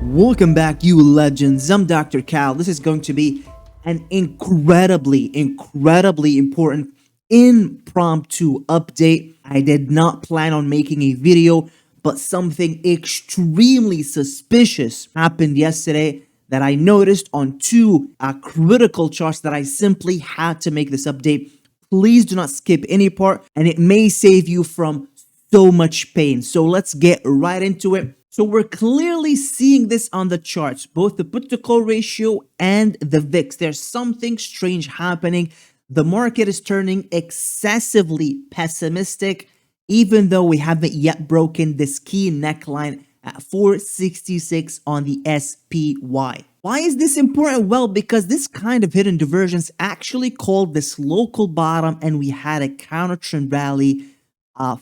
Welcome back, you legends. I'm Dr. Cal. This is going to be an incredibly important impromptu update. I did not plan on making a video, but something extremely suspicious happened yesterday that I noticed on two critical charts that I simply had to make this update. Please do not skip any part, and it may save you from so much pain. So let's get right into it. So we're clearly seeing this on the charts, both the put to call ratio and the VIX. There's something strange happening. The market is turning excessively pessimistic, even though we haven't yet broken this key neckline at 466 on the SPY. Why is this important? Well, because this kind of hidden divergence actually called this local bottom, and we had a counter trend rally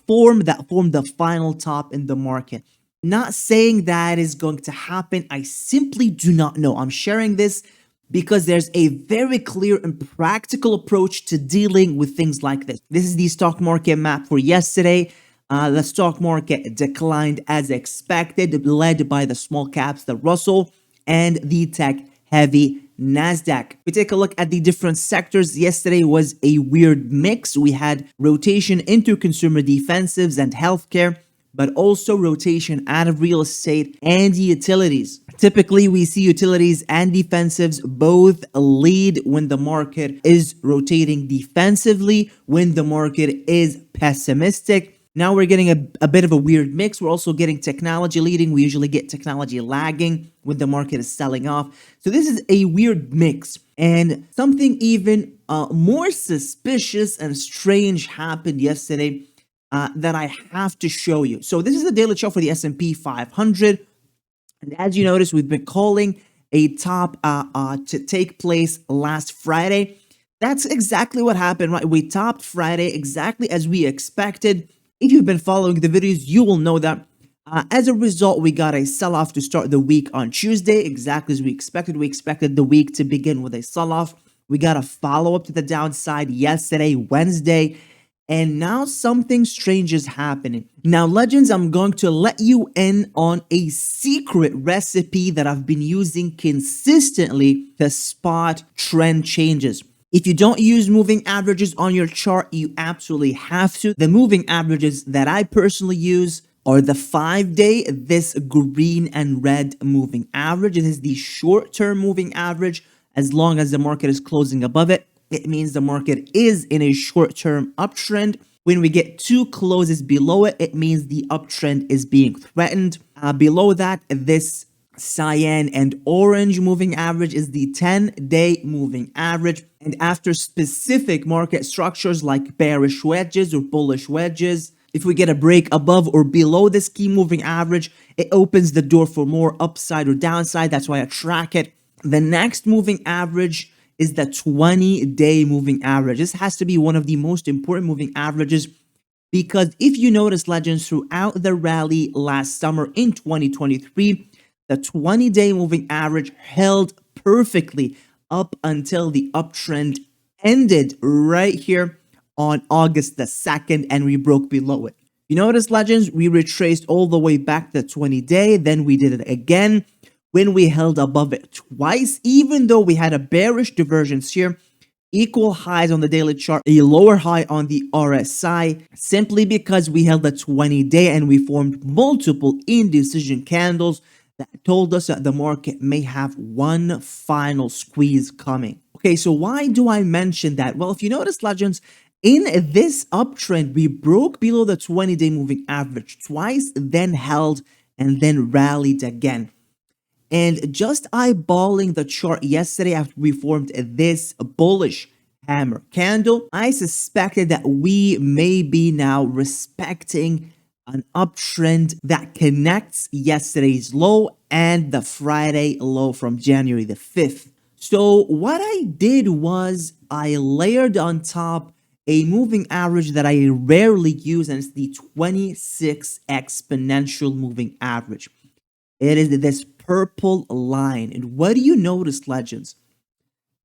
formed the final top in the market. Not saying that is going to happen. I simply do not know. I'm sharing this because there's a very clear and practical approach to dealing with things like this. This is the stock market map for yesterday. The stock market declined as expected, led by the small caps, the Russell, and the tech heavy NASDAQ. We take a look at the different sectors. Yesterday was a weird mix. We had rotation into consumer defensives and healthcare, but also rotation out of real estate and utilities. Typically, we see utilities and defensives both lead when the market is rotating defensively, when the market is pessimistic. Now we're getting a bit of a weird mix. We're also getting technology leading. We usually get technology lagging when the market is selling off. So this is a weird mix. And something even more suspicious and strange happened yesterday that I have to show you. So this is the daily chart for the S&P 500. And as you notice, we've been calling a top to take place last Friday. That's exactly what happened, right? We topped Friday exactly as we expected. If you've been following the videos, you will know that as a result, we got a sell-off to start the week on Tuesday, exactly as we expected. We expected the week to begin with a sell-off. We got a follow-up to the downside yesterday, Wednesday, and now something strange is happening. Now, legends, I'm going to let you in on a secret recipe that I've been using consistently to spot trend changes. If you don't use moving averages on your chart, you absolutely have to. The moving averages that I personally use are the 5-day, this green and red moving average. It is the short-term moving average. As long as the market is closing above it, it means the market is in a short-term uptrend. When we get two closes below it, it means the uptrend is being threatened. Below that, this cyan and orange moving average is the 10-day moving average. And after specific market structures like bearish wedges or bullish wedges, if we get a break above or below this key moving average, it opens the door for more upside or downside. That's why I track it. The next moving average is the 20-day moving average. This has to be one of the most important moving averages because if you notice, legends, throughout the rally last summer in 2023, the 20-day moving average held perfectly up until the uptrend ended right here on August the 2nd, and we broke below it. You notice, legends, we retraced all the way back to the 20-day, then we did it again when we held above it twice, even though we had a bearish divergence here, equal highs on the daily chart, a lower high on the RSI, simply because we held the 20-day and we formed multiple indecision candles that told us that the market may have one final squeeze coming. Okay, so why do I mention that? Well, if you notice, legends, in this uptrend, we broke below the 20-day moving average twice, then held, and then rallied again. And just eyeballing the chart yesterday after we formed this bullish hammer candle, I suspected that we may be now respecting an uptrend that connects yesterday's low and the Friday low from January the 5th. So what I did was I layered on top a moving average that I rarely use, and it's the 26 exponential moving average. It is this purple line. And what do you notice, legends?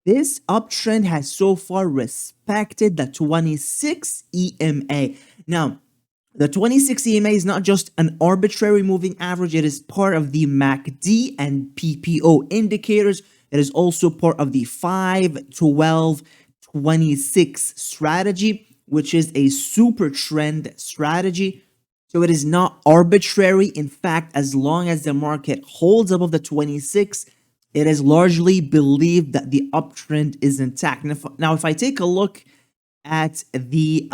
This uptrend has so far respected the 26 EMA. Now, The 26 EMA is not just an arbitrary moving average, it is part of the MACD and PPO indicators. It is also part of the 5, 12, 26 strategy, which is a super trend strategy. So it is not arbitrary. In fact, as long as the market holds above the 26, it is largely believed that the uptrend is intact. Now, if I take a look at the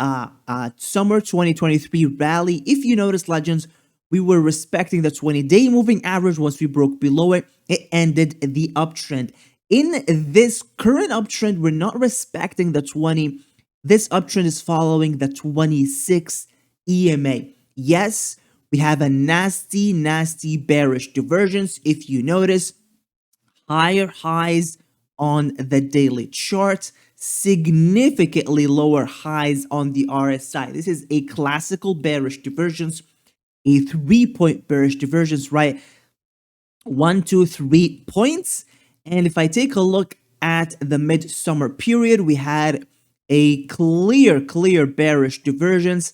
summer 2023 rally, if you notice, legends, we were respecting the 20-day moving average. Once we broke below it, it ended the uptrend. In this current uptrend, we're not respecting the 20. This uptrend is following the 26 EMA. Yes, we have a nasty bearish divergence. If you notice, higher highs on the daily chart, significantly lower highs on the RSI. This is a classical bearish divergence, a 3-point bearish divergence, right? 1, 2, 3 points. And if I take a look at the midsummer period, we had a clear bearish divergence,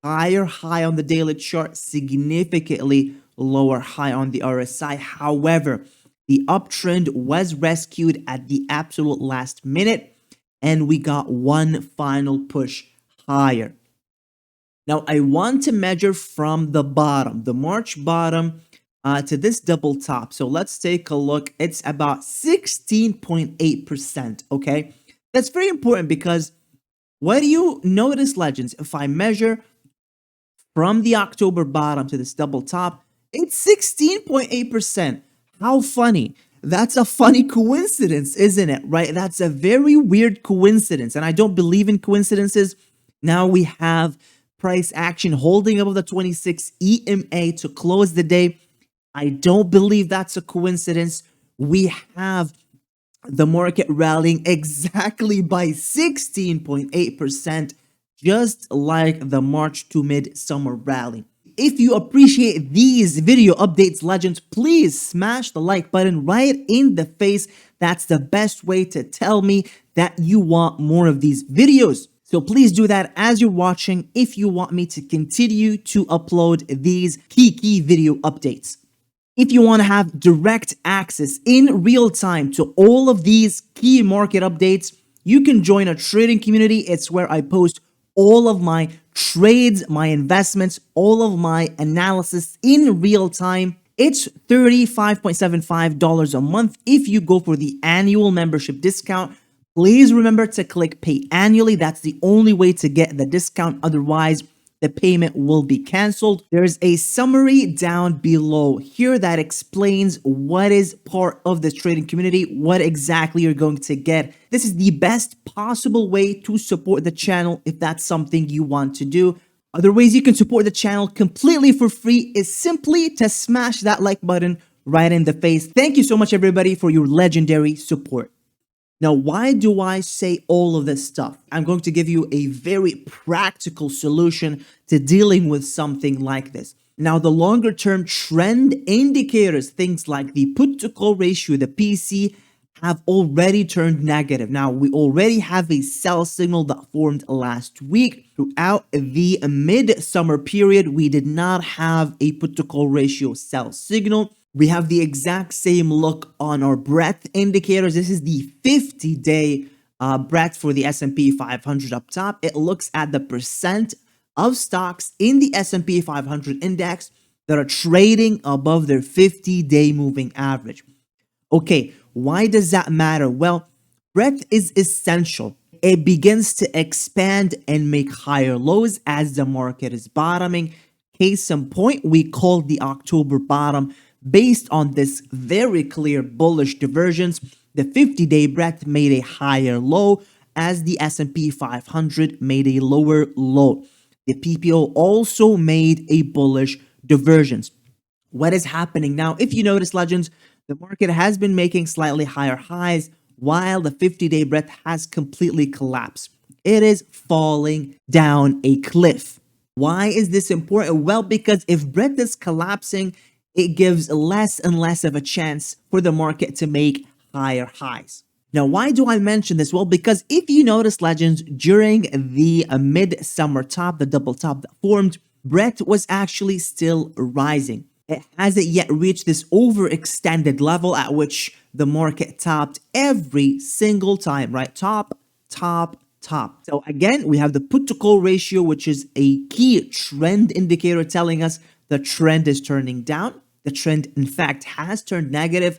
higher high on the daily chart, significantly lower high on the RSI. However, the uptrend was rescued at the absolute last minute, and we got one final push higher. Now, I want to measure from the bottom, the March bottom, to this double top. So let's take a look. It's about 16.8%, okay? That's very important because what do you notice, legends? If I measure from the October bottom to this double top, it's 16.8%. How funny. That's a funny coincidence, isn't it? Right? That's a very weird coincidence. And I don't believe in coincidences. Now we have price action holding above the 26 EMA to close the day. I don't believe that's a coincidence. We have the market rallying exactly by 16.8%, just like the March to mid-summer rally. If you appreciate these video updates, legends, please smash the like button right in the face. That's the best way to tell me that you want more of these videos. So please do that as you're watching if you want me to continue to upload these key video updates. If you want to have direct access in real time to all of these key market updates, you can join a trading community. It's where I post all of my trades, my investments, all of my analysis in real time. It's $35.75 a month if you go for the annual membership discount. Please remember to click pay annually. That's the only way to get the discount. Otherwise, the payment will be canceled. There's a summary down below here that explains what is part of this trading community, what exactly you're going to get. This is the best possible way to support the channel if that's something you want to do. Other ways you can support the channel completely for free is simply to smash that like button right in the face. Thank you so much, everybody, for your legendary support. Now, why do I say all of this stuff? I'm going to give you a very practical solution to dealing with something like this. Now, the longer term trend indicators, things like the put to call ratio, the PC, have already turned negative. Now, we already have a sell signal that formed last week. Throughout the mid-summer period, we did not have a put to call ratio sell signal. We have the exact same look on our breadth indicators. This is the 50-day breadth for the S&P 500 up top. It looks at the percent of stocks in the S&P 500 index that are trading above their 50-day moving average. Okay, why does that matter? Well, breadth is essential. It begins to expand and make higher lows as the market is bottoming. Case in point, we called the October bottom based on this very clear bullish divergence. The 50-day breadth made a higher low as the S&P 500 made a lower low. The PPO also made a bullish divergence. What is happening now? If you notice, legends, the market has been making slightly higher highs while the 50-day breadth has completely collapsed. It is falling down a cliff. Why is this important? Well, because if breadth is collapsing, it gives less and less of a chance for the market to make higher highs. Now, why do I mention this? Well, because if you notice, legends, during the mid-summer top, the double top that formed, Brent was actually still rising. It hasn't yet reached this overextended level at which the market topped every single time, right? Top, top, top. So again, we have the put to call ratio, which is a key trend indicator telling us the trend is turning down. The trend, in fact, has turned negative.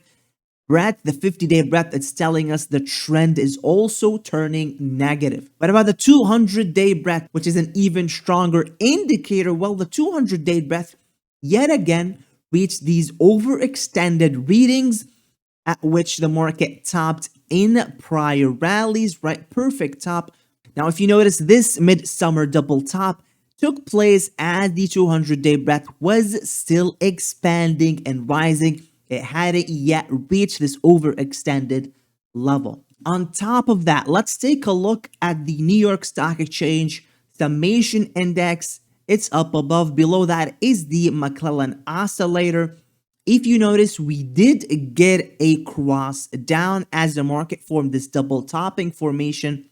Breadth, the 50-day breadth, it's telling us the trend is also turning negative. What about the 200-day breadth, which is an even stronger indicator? Well, the 200-day breadth yet again reached these overextended readings at which the market topped in prior rallies, right? Perfect top. Now, if you notice, this midsummer double top took place as the 200-day breadth was still expanding and rising. It hadn't yet reached this overextended level. On top of that, let's take a look at the New York Stock Exchange summation index. It's up above. Below that is the McClellan oscillator. If you notice, we did get a cross down as the market formed this double topping formation.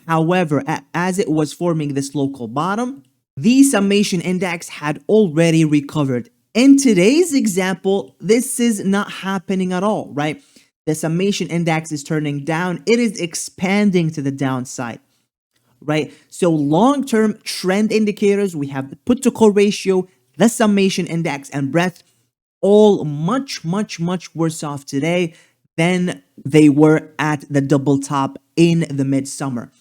However, as it was forming this local bottom, the summation index had already recovered. In today's example, this is not happening at all, right? The summation index is turning down. It is expanding to the downside, right? So long-term trend indicators, we have the put to call ratio, the summation index, and breadth, all much, much, much worse off today than they were at the double top in the midsummer.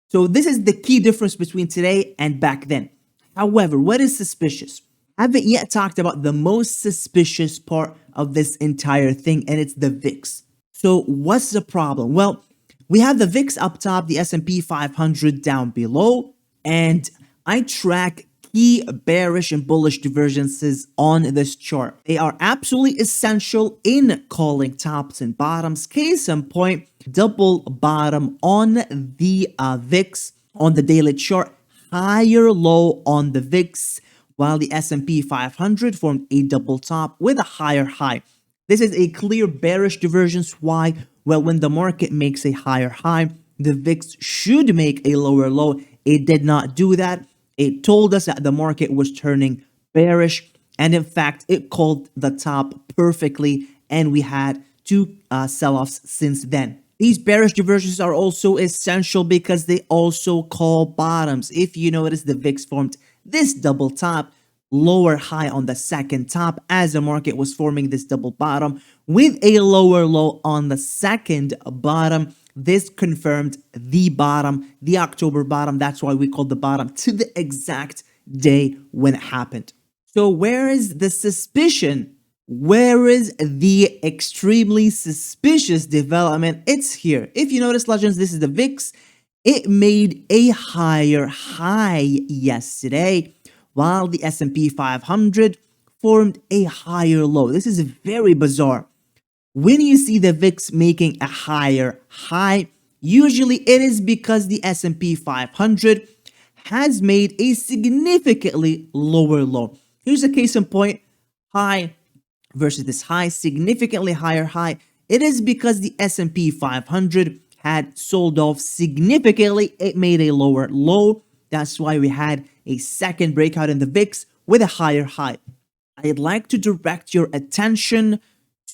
So this is the key difference between today and back then. However, what is suspicious? I haven't yet talked about the most suspicious part of this entire thing, and it's the VIX. So what's the problem? Well, we have the VIX up top, the S&P 500 down below, and I track key bearish and bullish divergences on this chart. They are absolutely essential in calling tops and bottoms. Case in point, double bottom on the VIX on the daily chart, higher low on the VIX, while the S&P 500 formed a double top with a higher high. This is a clear bearish divergence. Why? Well, when the market makes a higher high, the VIX should make a lower low. It did not do that. It told us that the market was turning bearish, and in fact, it called the top perfectly, and we had two sell-offs since then. These bearish divergences are also essential because they also call bottoms. If you notice, the VIX formed this double top, lower high on the second top as the market was forming this double bottom with a lower low on the second bottom. This confirmed the bottom, the October bottom. That's why we called the bottom to the exact day when it happened. So where is the suspicion? Where is the extremely suspicious development? It's here. If you notice, legends, this is the VIX. It made a higher high yesterday, while the S&P 500 formed a higher low. This is very bizarre. When you see the VIX making a higher high, usually it is because the S&P 500 has made a significantly lower low. Here's a case in point, high versus this high, significantly higher high. It is because the S&P 500 had sold off significantly. It made a lower low. That's why we had a second breakout in the VIX with a higher high. I'd like to direct your attention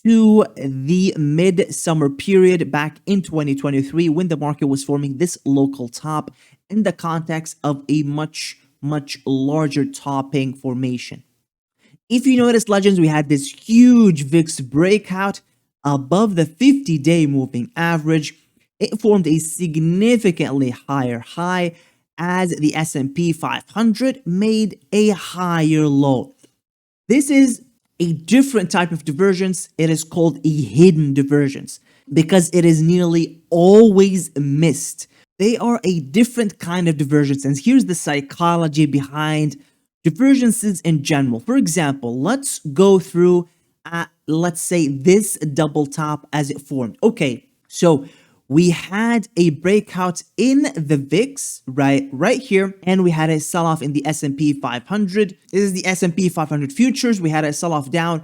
to the mid-summer period back in 2023 when the market was forming this local top in the context of a much, much larger topping formation. If you notice, legends, we had this huge VIX breakout above the 50-day moving average. It formed a significantly higher high as the S&P 500 made a higher low. This is a different type of divergence. It is called a hidden divergence because it is nearly always missed. They are a different kind of divergence, and here's the psychology behind divergences in general. For example, let's go through, let's say, this double top as it formed. Okay, so we had a breakout in the VIX right here, and we had a sell-off in the S&P 500. This is the S&P 500 futures. We had a sell-off down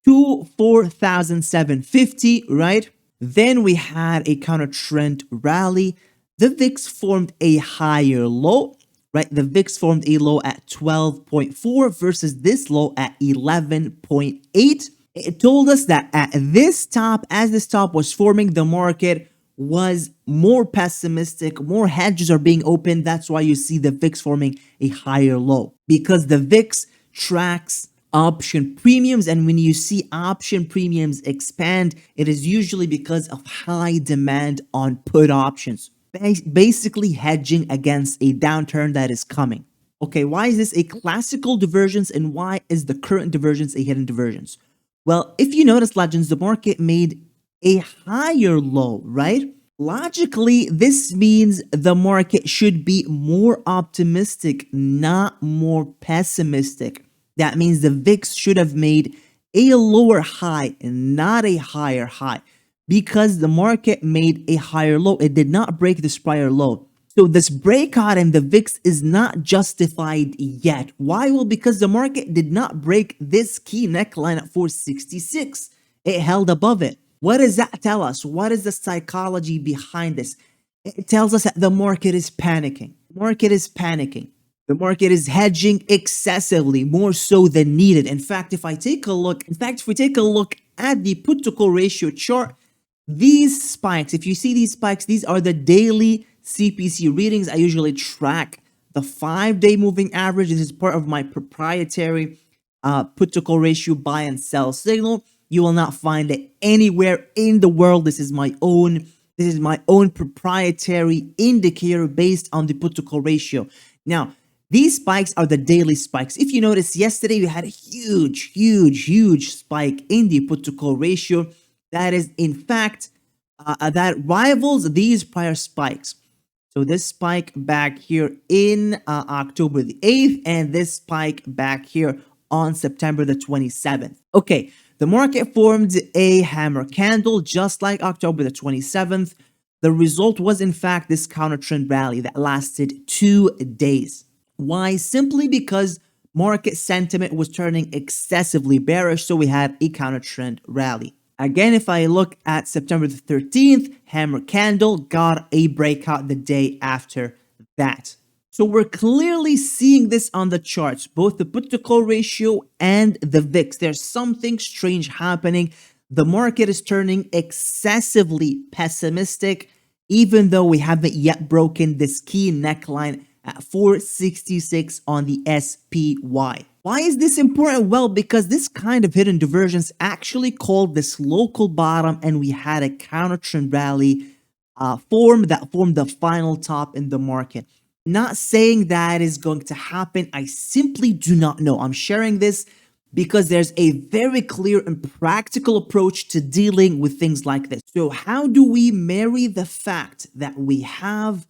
to 4,750, right? Then we had a counter trend rally. The VIX formed a higher low. right? The VIX formed a low at 12.4 versus this low at 11.8. It told us that at this top, as this top was forming, the market was more pessimistic, more hedges are being opened. That's why you see the VIX forming a higher low, because the VIX tracks option premiums, and when you see option premiums expand, it is usually because of high demand on put options, basically hedging against a downturn that is coming. Okay, why is this a classical divergence and why is the current divergence a hidden divergence? Well, if you notice, legends, the market made a higher low, right? Logically, this means the market should be more optimistic, not more pessimistic. That means the VIX should have made a lower high and not a higher high, because the market made a higher low. It did not break this prior low. So this breakout in the VIX is not justified yet. Why? Well, because the market did not break this key neckline at 466. It held above it. What does that tell us? What is the psychology behind this? It tells us that the market is panicking. The market is panicking. The market is hedging excessively, more so than needed. In fact, if we take a look at the put to call ratio chart, these spikes, if you see these spikes, these are the daily CPC readings. I usually track the 5-day moving average. This is part of my proprietary put to call ratio buy and sell signal. You will not find it anywhere in the world. This is my own proprietary indicator based on the put to call ratio. Now, these spikes are the daily spikes. If you notice, yesterday we had a huge spike in the put to call ratio. That is, in fact, that rivals these prior spikes. So this spike back here in October the 8th, and this spike back here on September the 27th. Okay, the market formed a hammer candle just like October the 27th. The result was, in fact, this counter trend rally that lasted 2 days. Why? Simply because market sentiment was turning excessively bearish, so we had a counter trend rally. Again, if I look at September the 13th, hammer candle got a breakout the day after that. So we're clearly seeing this on the charts, both the put to call ratio and the VIX. There's something strange happening. The market is turning excessively pessimistic, even though we haven't yet broken this key neckline at 466 on the SPY. Why is this important? Well, because this kind of hidden divergence actually called this local bottom, and we had a counter trend rally formed the final top in the market. Not saying that is going to happen. I simply do not know. I'm sharing this because there's a very clear and practical approach to dealing with things like this. So how do we marry the fact that we have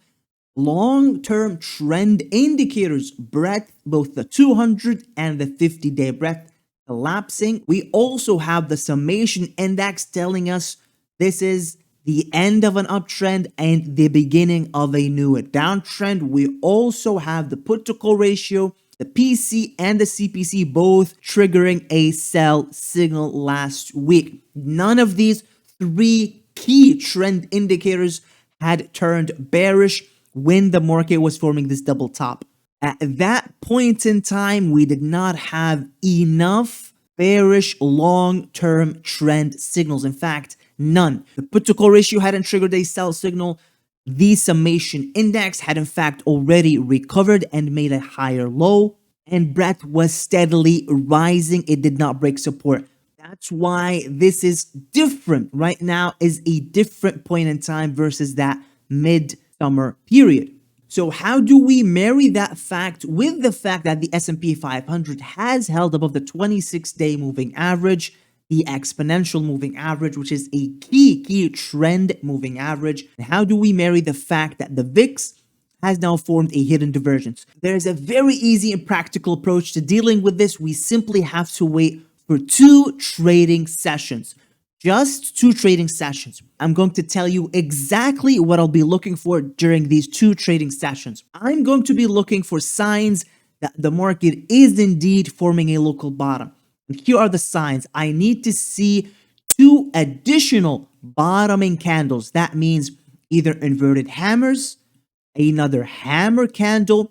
long-term trend indicators breadth, both the 200 and the 50-day breadth collapsing? We also have the summation index telling us this is the end of an uptrend and the beginning of a new downtrend. We also have the put to call ratio, the PC and the CPC both triggering a sell signal last week. None of these 3 key trend indicators had turned bearish when the market was forming this double top. At that point in time, we did not have enough bearish long-term trend signals. In fact, none. The put to call ratio hadn't triggered a sell signal. The summation index had in fact already recovered and made a higher low, and breadth was steadily rising. It did not break support. That's why this is different. Right now is a different point in time versus that mid-summer period. So how do we marry that fact with the fact that the S&P 500 has held above the 26-day moving average, the exponential moving average, which is a key trend moving average? And how do we marry the fact that the VIX has now formed a hidden divergence? There's a very easy and practical approach to dealing with this. We simply have to wait for 2 trading sessions. Just 2 trading sessions. I'm going to tell you exactly what I'll be looking for during these 2 trading sessions. I'm going to be looking for signs that the market is indeed forming a local bottom. And here are the signs. I need to see 2 additional bottoming candles. That means either inverted hammers, another hammer candle,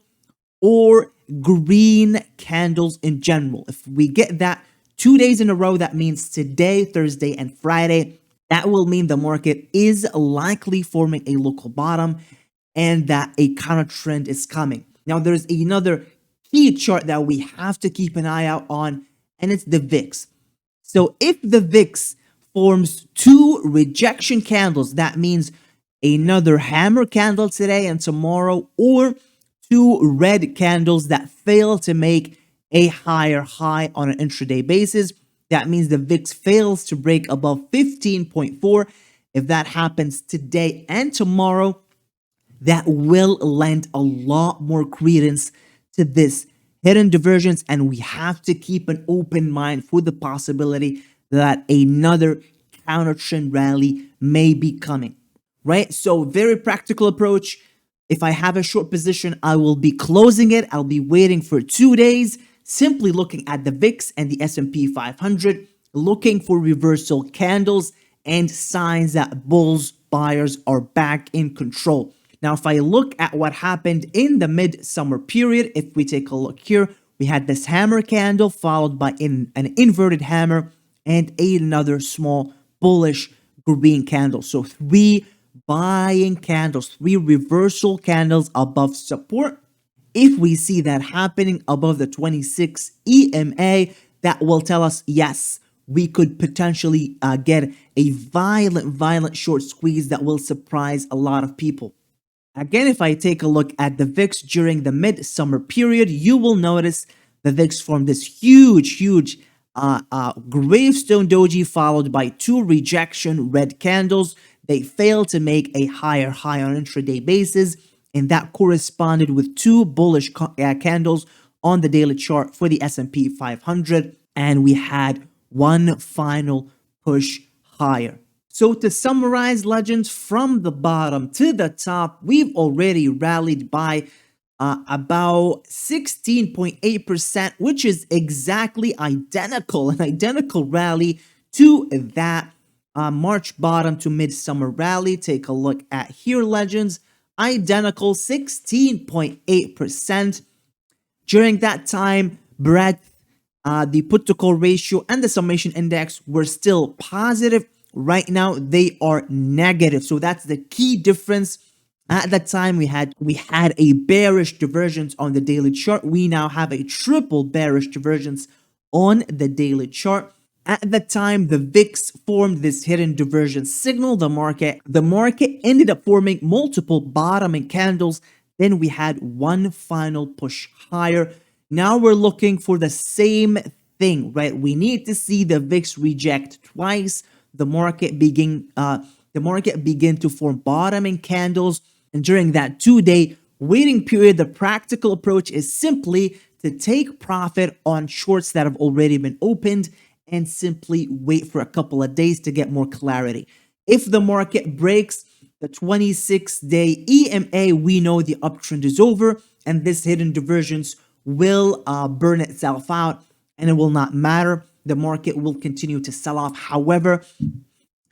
or green candles in general. If we get that 2 days in a row, that means today, Thursday, and Friday, that will mean the market is likely forming a local bottom and that a counter trend is coming. Now, there's another key chart that we have to keep an eye out on, and it's the VIX. So if the VIX forms two rejection candles, that means another hammer candle today and tomorrow, or two red candles that fail to make a higher high on an intraday basis. That means the VIX fails to break above 15.4. If that happens today and tomorrow, that will lend a lot more credence to this hidden divergence, and we have to keep an open mind for the possibility that another counter trend rally may be coming, right? So very practical approach. If I have a short position, I will be closing it. I'll be waiting for 2 days, simply looking at the VIX and the S&P 500, looking for reversal candles and signs that bulls buyers are back in control. Now, if I look at what happened in the midsummer period, if we take a look here, we had this hammer candle followed by an inverted hammer and another small bullish green candle. So three buying candles, three reversal candles above support. If we see that happening above the 26 EMA, that will tell us, yes, we could potentially get a violent short squeeze that will surprise a lot of people. Again, if I take a look at the VIX during the midsummer period, you will notice the VIX formed this huge gravestone doji followed by two rejection red candles. They failed to make a higher high on an intraday basis, and that corresponded with two bullish candles on the daily chart for the S&P 500, and we had one final push higher. So to summarize, legends, from the bottom to the top, we've already rallied by about 16.8%, which is exactly an identical rally to that March bottom to midsummer rally. Take a look at here, legends. Identical 16.8%. During that time, breadth, the put to call ratio, and the summation index were still positive. Right now, they are negative. So that's the key difference. At that time, we had a bearish divergence on the daily chart. We now have a triple bearish divergence on the daily chart. At the time, the VIX formed this hidden divergence signal. The market ended up forming multiple bottoming candles. Then we had one final push higher. Now we're looking for the same thing, right? We need to see the VIX reject twice. The market begin to form bottoming candles, and during that 2-day waiting period, the practical approach is simply to take profit on shorts that have already been opened and simply wait for a couple of days to get more clarity. If the market breaks the 26-day EMA, we know the uptrend is over, and this hidden divergence will burn itself out, and it will not matter. The market will continue to sell off. However,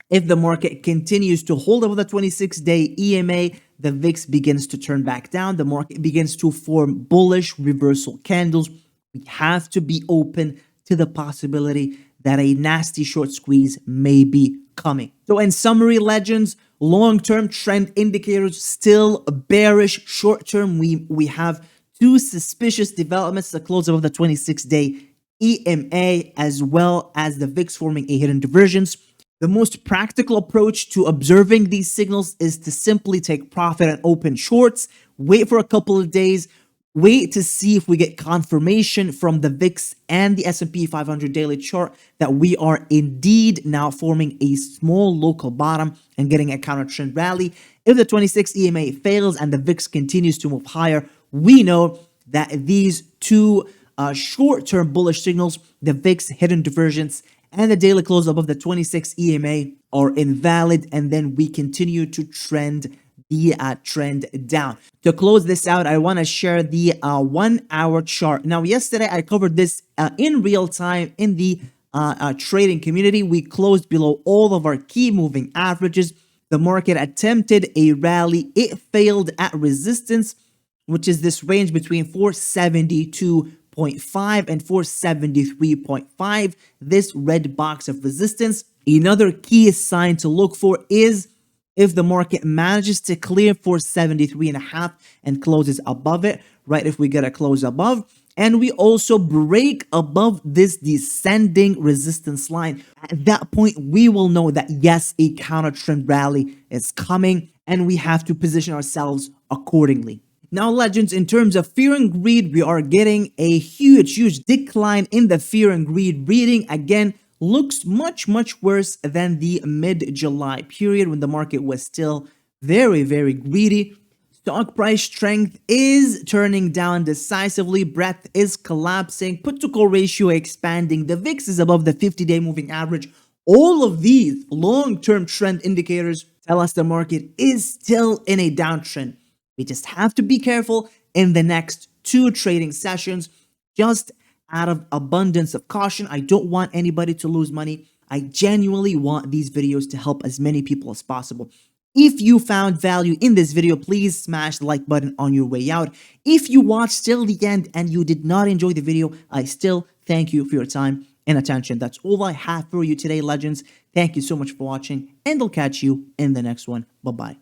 if the market continues to hold over the 26-day EMA, the VIX begins to turn back down. The market begins to form bullish reversal candles. We have to be open to the possibility that a nasty short squeeze may be coming. So in summary, legends, long-term trend indicators still bearish. Short-term, we have two suspicious developments: the close of the 26-day EMA, as well as the VIX forming a hidden divergence. The most practical approach to observing these signals is to simply take profit and open shorts, wait for a couple of days, wait to see if we get confirmation from the VIX and the S&P 500 daily chart that we are indeed now forming a small local bottom and getting a counter trend rally. If the 26 EMA fails and the VIX continues to move higher, we know that these two short-term bullish signals, the VIX hidden divergence and the daily close above the 26 EMA, are invalid, and then we continue to trend the trend down. To close this out, I want to share the 1-hour chart. Now, yesterday I covered this in real time in the trading community. We closed below all of our key moving averages. The market attempted a rally. It failed at resistance. which is this range between 472.5 and 473.5, this red box of resistance. Another key sign to look for is if the market manages to clear 473.5 and closes above it, right? If we get a close above, and we also break above this descending resistance line, at that point, we will know that yes, a counter trend rally is coming, and we have to position ourselves accordingly. Now, legends, in terms of fear and greed, we are getting a huge decline in the fear and greed reading. Again, looks much worse than the mid-July period when the market was still very greedy. Stock price strength is turning down decisively. Breadth is collapsing. Put-to-call ratio expanding. The VIX is above the 50-day moving average. All of these long-term trend indicators tell us the market is still in a downtrend. We just have to be careful in the next 2 trading sessions, just out of abundance of caution. I don't want anybody to lose money. I genuinely want these videos to help as many people as possible. If you found value in this video, please smash the like button on your way out. If you watched till the end and you did not enjoy the video, I still thank you for your time and attention. That's all I have for you today, legends. Thank you so much for watching, and I'll catch you in the next one. Bye-bye.